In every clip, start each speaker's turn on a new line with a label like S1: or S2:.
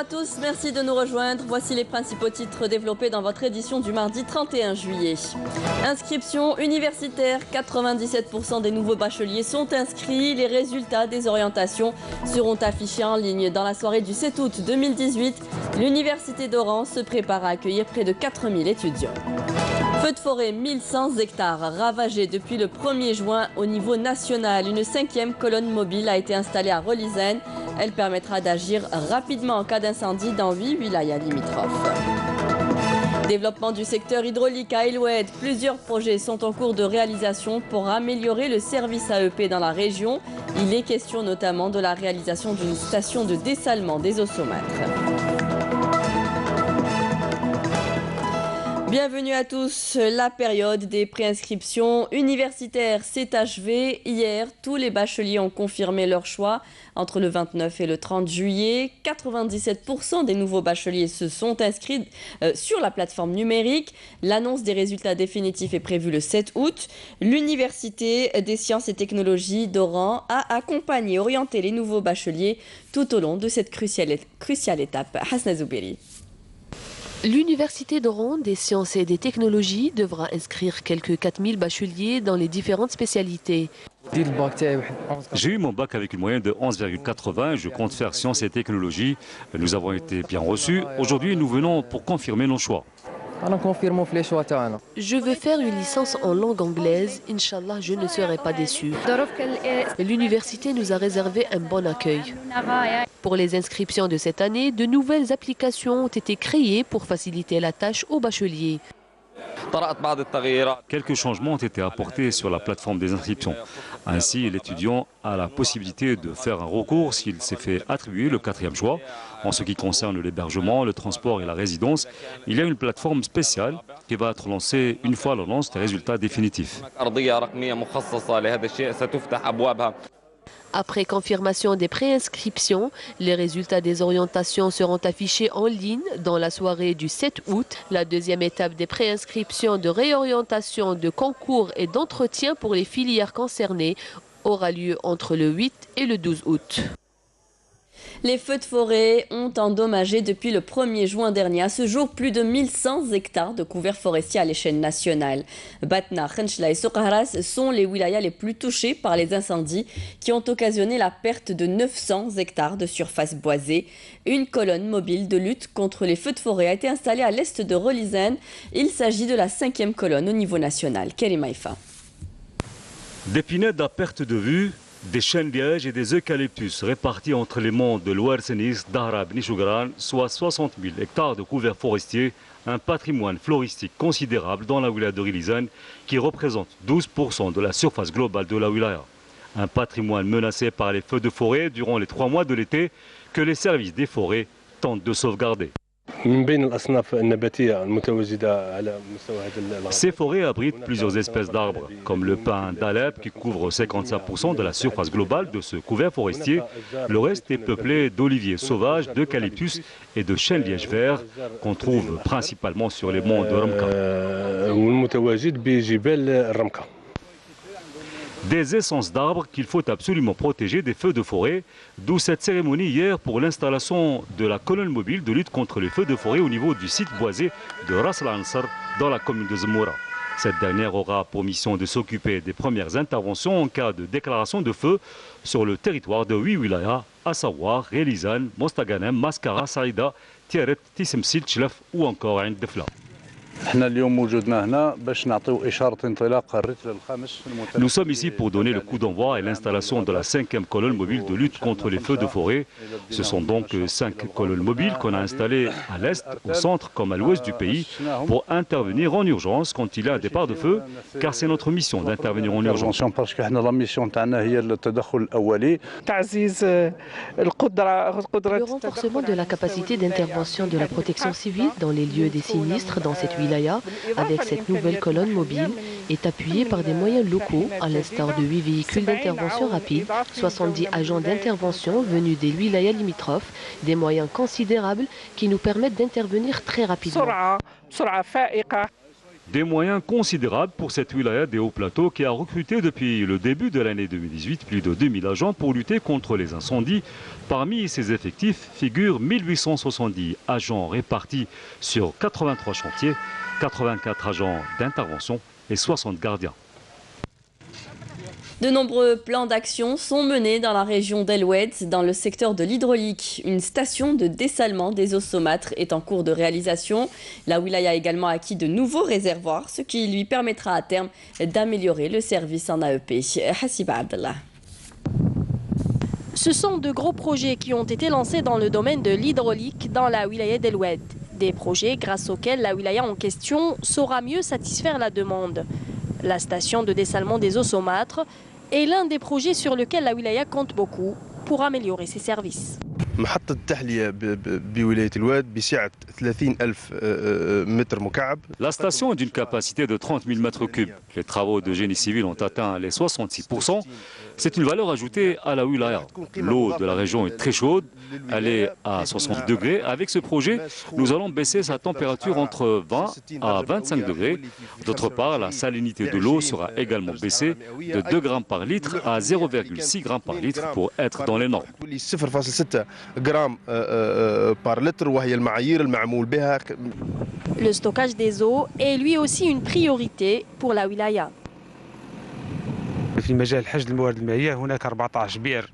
S1: tous, merci de nous rejoindre. Voici les principaux titres développés dans votre édition du mardi 31 juillet. Inscription universitaire, 97% des nouveaux bacheliers sont inscrits. Les résultats des orientations seront affichés en ligne dans la soirée du 7 août 2018. L'université d'Oran se prépare à accueillir près de 4000 étudiants. Feu de forêt, 1100 hectares ravagés depuis le 1er juin au niveau national. Une 5e colonne mobile a été installée à Relizane. Elle permettra d'agir rapidement en cas d'incendie dans 8 wilayas limitrophes. Développement du secteur hydraulique à El Oued. Plusieurs projets sont en cours de réalisation pour améliorer le service AEP dans la région. Il est question notamment de la réalisation d'une station de dessalement des eaux saumâtres. Bienvenue à tous. La période des préinscriptions universitaires s'est achevée. Hier, tous les bacheliers ont confirmé leur choix. Entre le 29 et le 30 juillet, 97% des nouveaux bacheliers se sont inscrits sur la plateforme numérique. L'annonce des résultats définitifs est prévue le 7 août. L'Université des sciences et technologies d'Oran a accompagné et orienté les nouveaux bacheliers tout au long de cette cruciale étape. Hasna Zouberi.
S2: L'Université d'Oran des sciences et des technologies devra inscrire quelques 4000 bacheliers dans les différentes spécialités.
S3: J'ai eu mon bac avec une moyenne de 11,80. Je compte faire sciences et technologies. Nous avons été bien reçus. Aujourd'hui, nous venons pour confirmer nos choix.
S2: Je veux faire une licence en langue anglaise. Inch'Allah, je ne serai pas déçu. L'université nous a réservé un bon accueil. Pour les inscriptions de cette année, de nouvelles applications ont été créées pour faciliter la tâche aux bacheliers.
S3: Quelques changements ont été apportés sur la plateforme des inscriptions. Ainsi, l'étudiant a la possibilité de faire un recours s'il s'est fait attribuer le 4e choix. En ce qui concerne l'hébergement, le transport et la résidence, il y a une plateforme spéciale qui va être lancée une fois l'annonce des résultats définitifs.
S2: Après confirmation des préinscriptions, les résultats des orientations seront affichés en ligne dans la soirée du 7 août. La deuxième étape des préinscriptions de réorientation, de concours et d'entretien pour les filières concernées aura lieu entre le 8 et le 12 août.
S1: Les feux de forêt ont endommagé depuis le 1er juin dernier. À ce jour, plus de 1100 hectares de couverts forestiers à l'échelle nationale. Batna, Khenchla et Soqaras sont les wilayas les plus touchés par les incendies qui ont occasionné la perte de 900 hectares de surface boisée. Une colonne mobile de lutte contre les feux de forêt a été installée à l'est de Relizane. Il s'agit de la 5e colonne au niveau national. Kerima Ifa.
S3: Des pinèdes à perte de vue, des chênes lièges et des eucalyptus répartis entre les monts de l'Ouersenis, d'Arab, Nishugran, soit 60 000 hectares de couverts forestiers, un patrimoine floristique considérable dans la wilaya de Relizane qui représente 12% de la surface globale de la wilaya. Un patrimoine menacé par les feux de forêt durant les 3 mois de l'été que les services des forêts tentent de sauvegarder. Ces forêts abritent plusieurs espèces d'arbres, comme le pin d'Alep qui couvre 55% de la surface globale de ce couvert forestier. Le reste est peuplé d'oliviers sauvages, d'eucalyptus et de chênes lièges verts qu'on trouve principalement sur les monts de Ramka. Des essences d'arbres qu'il faut absolument protéger des feux de forêt, d'où cette cérémonie hier pour l'installation de la colonne mobile de lutte contre les feux de forêt au niveau du site boisé de Ras Al-Ansar dans la commune de Zmoura. Cette dernière aura pour mission de s'occuper des premières interventions en cas de déclaration de feu sur le territoire de 8 wilayas, à savoir Relizane, Mostaganem, Maskara, Saïda, Tiaret, Tissemsil, Tchlef ou encore Ain Defla. Nous sommes ici pour donner le coup d'envoi et l'installation de la 5e colonne mobile de lutte contre les feux de forêt. Ce sont donc 5 colonnes mobiles qu'on a installées à l'est, au centre comme à l'ouest du pays pour intervenir en urgence quand il y a un départ de feu, car c'est notre mission d'intervenir en urgence.
S2: Le renforcement de la capacité d'intervention de la protection civile dans les lieux des sinistres dans cette wilaya avec cette nouvelle colonne mobile est appuyée par des moyens locaux, à l'instar de 8 véhicules d'intervention rapide, 70 agents d'intervention venus des wilayas limitrophes, des moyens considérables qui nous permettent d'intervenir très rapidement.
S3: Des moyens considérables pour cette wilaya des hauts plateaux qui a recruté depuis le début de l'année 2018 plus de 2000 agents pour lutter contre les incendies. Parmi ces effectifs figurent 1870 agents répartis sur 83 chantiers, 84 agents d'intervention et 60 gardiens.
S1: De nombreux plans d'action sont menés dans la région d'El Oued, dans le secteur de l'hydraulique. Une station de dessalement des eaux saumâtres est en cours de réalisation. La wilaya a également acquis de nouveaux réservoirs, ce qui lui permettra à terme d'améliorer le service en AEP. Hassiba Abdallah.
S4: Ce sont de gros projets qui ont été lancés dans le domaine de l'hydraulique dans la wilaya d'El Oued. Des projets grâce auxquels la wilaya en question saura mieux satisfaire la demande. La station de dessalement des eaux saumâtres est l'un des projets sur lequel la wilaya compte beaucoup pour améliorer ses services.
S5: محطة التحلية بولاية الواد بسعة 30,000 متر مكعب.
S3: La station est d'une capacité de 30 000 mètres cubes. Les travaux de génie civil ont atteint les 66%. C'est une valeur ajoutée à la wilaya. L'eau de la région est très chaude, elle est à 70 degrés. Avec ce projet, nous allons baisser sa température entre 20 à 25 degrés. D'autre part, la salinité de l'eau sera également baissée de 2 grammes par litre à 0,6 grammes par litre pour être dans les normes.
S4: Le stockage des eaux est lui aussi une priorité pour la wilaya.
S6: في مجال الحشد الموارد المائية هناك 14 بئر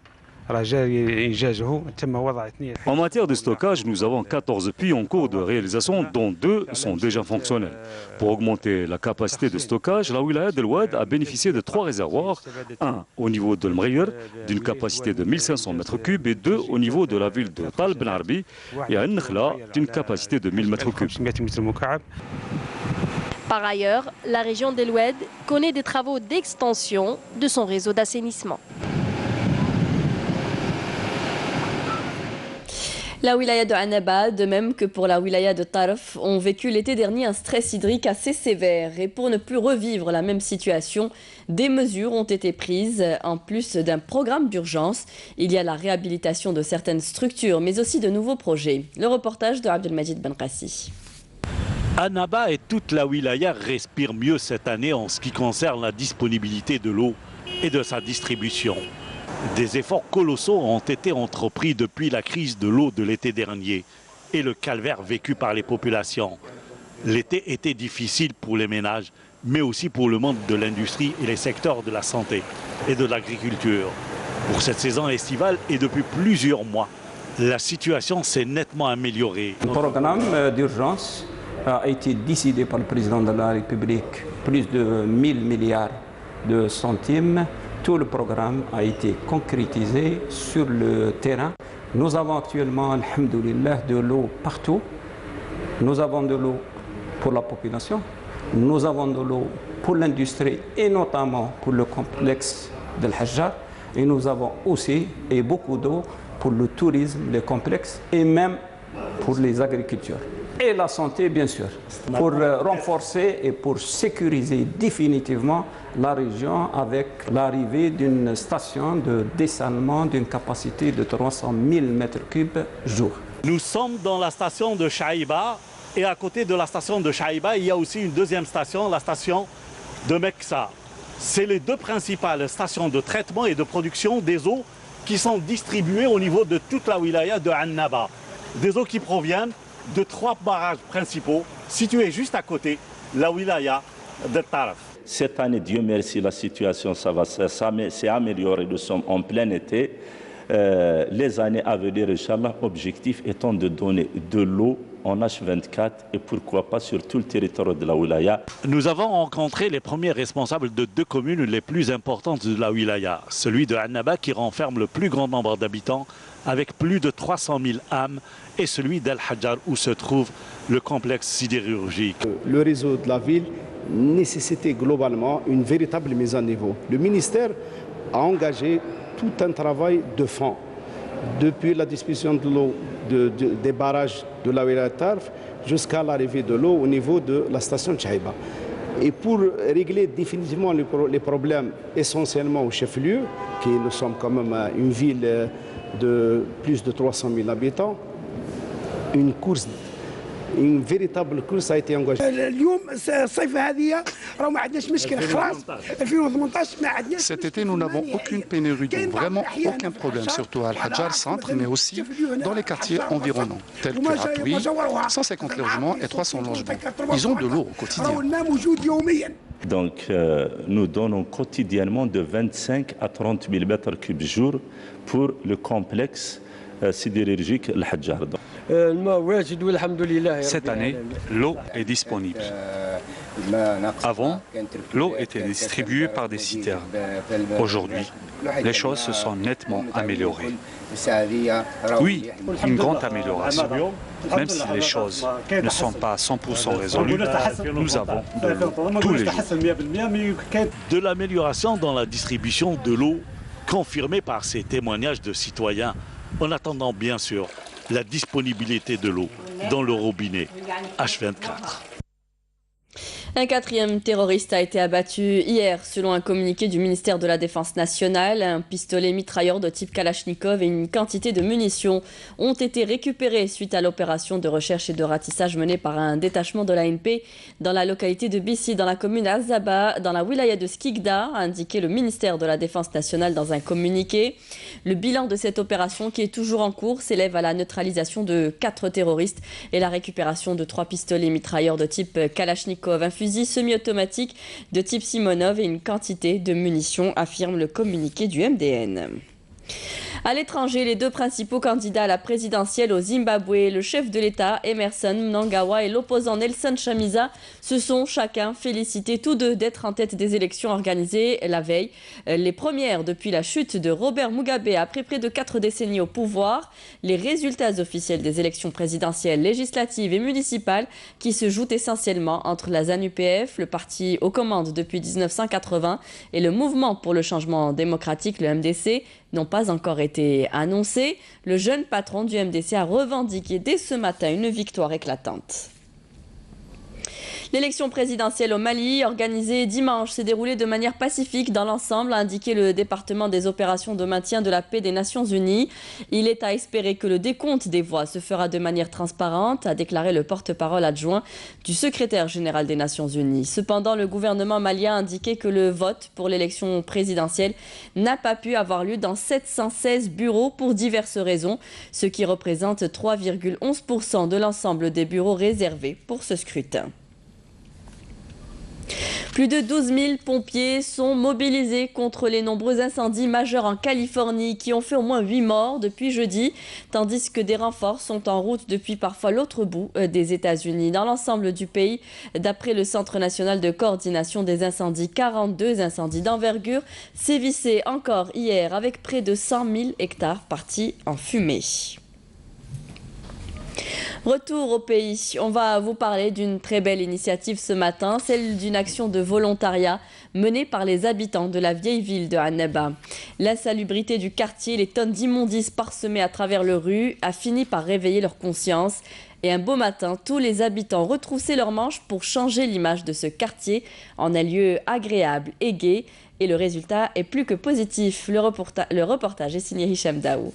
S6: رجاء إنجازه تم وضع 2.
S3: En matière de stockage, nous avons 14 puits en cours de réalisation, dont 2 sont déjà fonctionnels. Pour augmenter la capacité de stockage, la wilaya d'El Oued a bénéficié de 3 réservoirs, un au niveau de l'Mreyer, d'une capacité de 1500 mètres cubes, et 2 au niveau de la ville de Tal Ben Arbi et à Nkhla, d'une capacité de 1000 mètres cubes.
S4: Par ailleurs, la région d'El Oued connaît des travaux d'extension de son réseau d'assainissement.
S1: La wilaya de Annaba, de même que pour la wilaya de Tarf, ont vécu l'été dernier un stress hydrique assez sévère. Et pour ne plus revivre la même situation, des mesures ont été prises. En plus d'un programme d'urgence, il y a la réhabilitation de certaines structures, mais aussi de nouveaux projets. Le reportage de Abdelmajid Benqassi.
S7: Annaba et toute la wilaya respirent mieux cette année en ce qui concerne la disponibilité de l'eau et de sa distribution. Des efforts colossaux ont été entrepris depuis la crise de l'eau de l'été dernier et le calvaire vécu par les populations. L'été était difficile pour les ménages, mais aussi pour le monde de l'industrie et les secteurs de la santé et de l'agriculture. Pour cette saison estivale et depuis plusieurs mois, la situation s'est nettement améliorée.
S8: Le programme d'urgence a été décidé par le président de la République, plus de 1000 milliards de centimes. Tout le programme a été concrétisé sur le terrain. Nous avons actuellement, alhamdoulilah, de l'eau partout. Nous avons de l'eau pour la population. Nous avons de l'eau pour l'industrie et notamment pour le complexe d'El Hajjar. Et nous avons aussi et beaucoup d'eau pour le tourisme, les complexes et même pour les agriculteurs. Et la santé, bien sûr, pour renforcer et pour sécuriser définitivement la région avec l'arrivée d'une station de dessalement d'une capacité de 300 000 m3 jour.
S7: Nous sommes dans la station de Chaïba et à côté de la station de Chaïba, il y a aussi une deuxième station, la station de Meksa. C'est les deux principales stations de traitement et de production des eaux qui sont distribuées au niveau de toute la wilaya de Annaba. Des eaux qui proviennent de 3 barrages principaux situés juste à côté, la wilaya de Taraf.
S9: Cette année, Dieu merci, la situation s'est améliorée. Nous sommes en plein été. Les années à venir, Inch'Allah, objectif étant de donner de l'eau en H24 et pourquoi pas sur tout le territoire de la wilaya.
S7: Nous avons rencontré les premiers responsables de 2 communes les plus importantes de la wilaya. Celui de Annaba qui renferme le plus grand nombre d'habitants avec plus de 300 000 âmes et celui d'El Hajjar où se trouve le complexe sidérurgique.
S10: Le réseau de la ville nécessitait globalement une véritable mise à niveau. Le ministère a engagé tout un travail de fond, depuis la distribution de l'eau des barrages de la wilaya de Tarf jusqu'à l'arrivée de l'eau au niveau de la station de Chaïba. Et pour régler définitivement les problèmes essentiellement au chef-lieu, qui nous sommes quand même une ville de plus de 300 000 habitants, une course Une véritable course a été engagée.
S11: Cet été, nous n'avons aucune pénurie d'eau, vraiment aucun problème, surtout à Al-Hadjar centre, mais aussi dans les quartiers environnants, tels que Atouy, 150 logements et 300 logements. Ils ont de l'eau au quotidien.
S9: Donc, nous donnons quotidiennement de 25 à 30 000 mètres cubes jour pour le complexe sidérurgique Al-Hadjar.
S3: Cette année, l'eau est disponible. Avant, l'eau était distribuée par des citernes. Aujourd'hui, les choses se sont nettement améliorées. Oui, une grande amélioration. Même si les choses ne sont pas à 100% résolues, nous avons de l'eau tous les jours.
S7: De l'amélioration dans la distribution de l'eau, confirmée par ces témoignages de citoyens, en attendant bien sûr la disponibilité de l'eau dans le robinet H24.
S1: Un quatrième terroriste a été abattu hier, selon un communiqué du ministère de la Défense nationale. Un pistolet mitrailleur de type Kalachnikov et une quantité de munitions ont été récupérés suite à l'opération de recherche et de ratissage menée par un détachement de l'ANP dans la localité de Bissi, dans la commune Azaba, dans la wilaya de Skikda, a indiqué le ministère de la Défense nationale dans un communiqué. Le bilan de cette opération, qui est toujours en cours, s'élève à la neutralisation de 4 terroristes et la récupération de 3 pistolets mitrailleurs de type Kalachnikov, un fusil semi-automatique de type Simonov et une quantité de munitions, affirme le communiqué du MDN. À l'étranger, les 2 principaux candidats à la présidentielle au Zimbabwe, le chef de l'État Emerson Mnangagwa et l'opposant Nelson Chamisa, se sont chacun félicités tous deux d'être en tête des élections organisées la veille. Les premières depuis la chute de Robert Mugabe après près de 4 décennies au pouvoir. Les résultats officiels des élections présidentielles, législatives et municipales qui se jouent essentiellement entre la ZANU-PF, le parti aux commandes depuis 1980, et le Mouvement pour le changement démocratique, le MDC, n'ont pas encore été annoncés. Le jeune patron du MDC a revendiqué dès ce matin une victoire éclatante. L'élection présidentielle au Mali, organisée dimanche, s'est déroulée de manière pacifique dans l'ensemble, a indiqué le département des opérations de maintien de la paix des Nations Unies. Il est à espérer que le décompte des voix se fera de manière transparente, a déclaré le porte-parole adjoint du secrétaire général des Nations Unies. Cependant, le gouvernement malien a indiqué que le vote pour l'élection présidentielle n'a pas pu avoir lieu dans 716 bureaux pour diverses raisons, ce qui représente 3,11% de l'ensemble des bureaux réservés pour ce scrutin. Plus de 12 000 pompiers sont mobilisés contre les nombreux incendies majeurs en Californie qui ont fait au moins 8 morts depuis jeudi, tandis que des renforts sont en route depuis parfois l'autre bout des États-Unis. Dans l'ensemble du pays, d'après le Centre national de coordination des incendies, 42 incendies d'envergure sévissaient encore hier avec près de 100 000 hectares partis en fumée. Retour au pays, on va vous parler d'une très belle initiative ce matin, celle d'une action de volontariat menée par les habitants de la vieille ville de Annaba. L'insalubrité du quartier, les tonnes d'immondices parsemées à travers les rues a fini par réveiller leur conscience. Et un beau matin, tous les habitants retroussaient leurs manches pour changer l'image de ce quartier en un lieu agréable et gai. Et le résultat est plus que positif. Le reportage est signé Hicham Daou.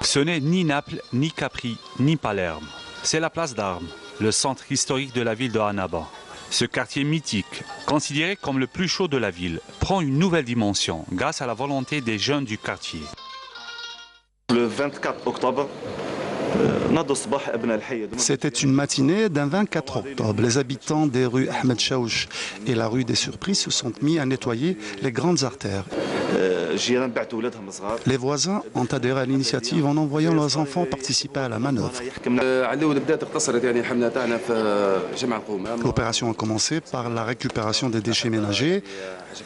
S3: Ce n'est ni Naples, ni Capri, ni Palerme. C'est la place d'Armes, le centre historique de la ville de Annaba. Ce quartier mythique, considéré comme le plus chaud de la ville, prend une nouvelle dimension grâce à la volonté des jeunes du quartier.
S12: Le 24 octobre,
S11: c'était une matinée d'un 24 octobre. Les habitants des rues Ahmed Chaouch et la rue des Surprises se sont mis à nettoyer les grandes artères. Les voisins ont adhéré à l'initiative en envoyant leurs enfants participer à la manœuvre. L'opération a commencé par la récupération des déchets ménagers.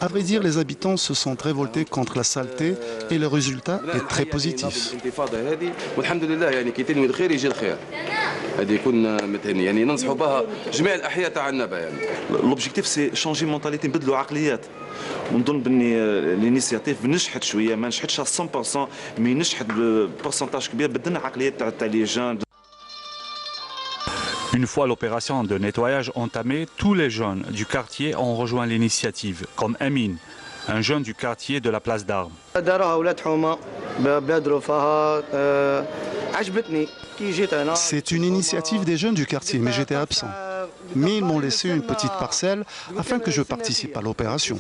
S11: À vrai dire, les habitants se sont révoltés contre la saleté et le résultat est très positif.
S12: L'objectif c'est changer mentalité, نبدلوا عقليات. ونظن بني الانيسياتيف نجحت شويه ما نجحتش 100% مي نجحت ببورسنتاج كبير بدلنا عقليات تاع لي جان.
S3: Une fois l'opération de nettoyage entamée, tous les jeunes du quartier ont rejoint l'initiative, comme Amin, un jeune du quartier de la place d'Armes.
S11: C'est une initiative des jeunes du quartier, mais j'étais absent. Mais ils m'ont laissé une petite parcelle afin que je participe à l'opération.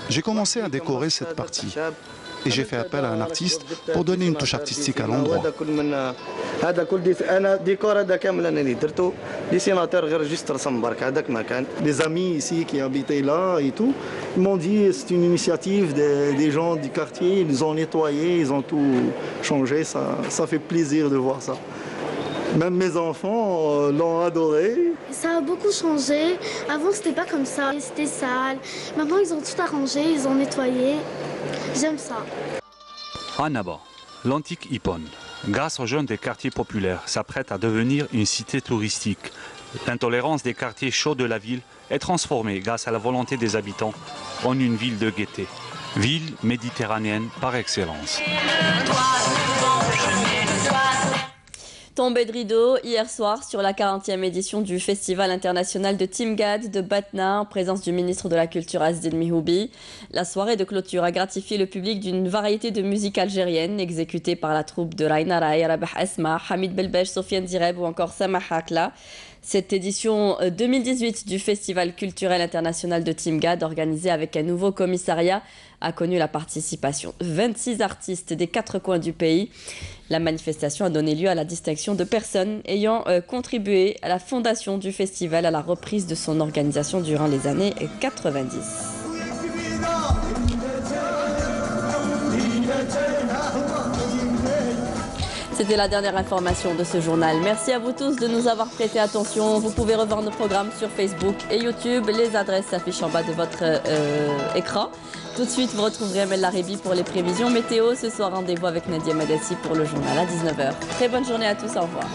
S11: J'ai commencé à décorer cette partie et j'ai fait appel à un artiste pour donner une touche artistique à l'endroit.
S13: Les amis ici qui habitaient là et tout, ils m'ont dit que c'est une initiative des gens du quartier, ils ont nettoyé, ils ont tout changé, ça fait plaisir de voir ça. Même mes enfants l'ont adoré.
S14: Ça a beaucoup changé. Avant, c'était pas comme ça. C'était sale. Maintenant, ils ont tout arrangé, ils ont nettoyé. J'aime ça.
S3: Annaba, l'antique Hippone, grâce aux jeunes des quartiers populaires, s'apprête à devenir une cité touristique. L'intolérance des quartiers chauds de la ville est transformée grâce à la volonté des habitants en une ville de gaieté. Ville méditerranéenne par excellence.
S1: Tombée de rideau hier soir sur la 40e édition du Festival international de Timgad de Batna en présence du ministre de la Culture Azdine Mihoubi. La soirée de clôture a gratifié le public d'une variété de musique algérienne exécutée par la troupe de Raina Rai, Rabah Asma, Hamid Belbej, Sofiane Zireb ou encore Samah Hakla. Cette édition 2018 du Festival culturel international de Timgad, organisée avec un nouveau commissariat, a connu la participation de 26 artistes des 4 coins du pays. La manifestation a donné lieu à la distinction de personnes ayant contribué à la fondation du festival, à la reprise de son organisation durant les années 90. C'était la dernière information de ce journal. Merci à vous tous de nous avoir prêté attention. Vous pouvez revoir nos programmes sur Facebook et YouTube. Les adresses s'affichent en bas de votre écran. Tout de suite, vous retrouverez Amel Laribi pour les prévisions météo. Ce soir, rendez-vous avec Nadia Madassi pour le journal à 19h. Très bonne journée à tous. Au revoir.